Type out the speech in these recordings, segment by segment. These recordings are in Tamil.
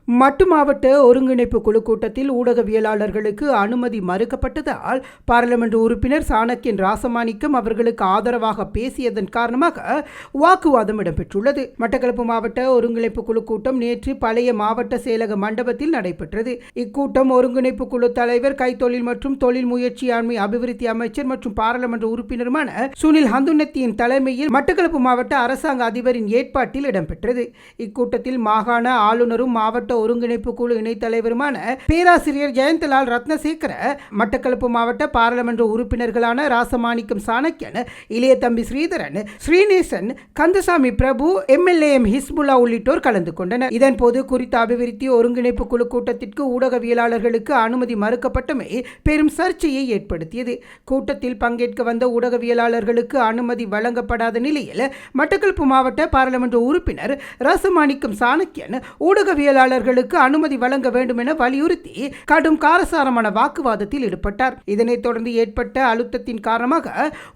மட்டு மாவட்ட ஒருங்கிணைப்பு குழு கூட்டத்தில் ஊடகவியலாளர்களுக்கு அனுமதி மறுக்கப்பட்டதால் பாராளுமன்ற உறுப்பினர் சாணக்கியன் ராசமாணிக்கம் அவர்களுக்கு ஆதரவாக பேசியதன் காரணமாக வாக்குவாதம் இடம்பெற்றுள்ளது. மட்டக்களப்பு மாவட்ட ஒருங்கிணைப்பு குழு கூட்டம் நேற்று பழைய மாவட்ட செயலக மண்டபத்தில் நடைபெற்றது. இக்கூட்டம் ஒருங்கிணைப்பு குழு தலைவர், கைத்தொழில் மற்றும் தொழில் முயற்சியாண்மை அபிவிருத்தி அமைச்சர் மற்றும் பாராளுமன்ற உறுப்பினருமான சுனில் ஹந்துனத்தியின் தலைமையில் மட்டக்களப்பு மாவட்ட அரசாங்க அதிபரின் ஏற்பாட்டில் இடம்பெற்றது. இக்கூட்டத்தில் மாகாண ஆளுநரும் மாவட்ட ஒருங்கிணைப்பு குழு இணைத் தலைவருமான பேராசிரியர் ஜெயந்தலால் ரத்னசேகர, மட்டக்களப்பு மாவட்ட பாராளுமன்ற உறுப்பினர்களான ராசமாணிக்கம் சாணக்கியன், இளைய தம்பி ஸ்ரீதரன், ஸ்ரீநேசன், கந்தசாமி பிரபு, MLAM ஹிஸ்புல்லா உள்ளிட்டோர் கலந்து கொண்டனர். இதன்போது குறித்த அபிவிருத்தி ஒருங்கிணைப்பு குழு கூட்டத்திற்கு ஊடகவியலாளர்களுக்கு அனுமதி மறுக்கப்பட்டமை பெரும் சர்ச்சையை ஏற்படுத்தியது. கூட்டத்தில் பங்கேற்க வந்த ஊடகவியலாளர்களுக்கு அனுமதி வழங்கப்படாத நிலையில் மட்டக்களப்பு மாவட்ட பாராளுமன்ற உறுப்பினர் ராசமாணிக்கம் சாணக்கியன் ஊடகவியலாளர்களுக்கு அனுமதி வழங்க வேண்டும் என வலியுறுத்தி கடும் காரசாரமான வாக்குவாதத்தில் ஈடுபட்டார். இதனைத் தொடர்ந்து ஏற்பட்ட அழுத்தத்தின் காரணமாக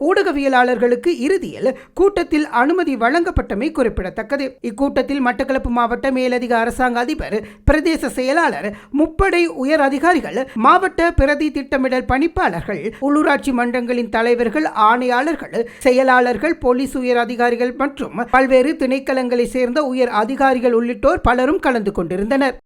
ஊடகவியலாளர்களுக்கு இறுதியில் கூட்டத்தில் அனுமதி வழங்கப்பட்டமை குறிப்பிடத்தக்கது. இக்கூட்டத்தில் மட்டக்களப்பு மாவட்ட மேலதிக அரசாங்க அதிபர், பிரதேச செயலாளர், முப்படை உயர் அதிகாரிகள், மாவட்ட பிரதி திட்டமிடல் பணிப்பாளர்கள், உள்ளூராட்சி மன்றங்களின் தலைவர்கள், ஆணையாளர்கள், செயலாளர்கள், போலீஸ் உயர் அதிகாரிகள் மற்றும் பல்வேறு திணைக்களங்களை சேர்ந்த உயர் அதிகாரிகள் உள்ளிட்டோர் பலரும் கலந்து கொண்டிருந்தனர்.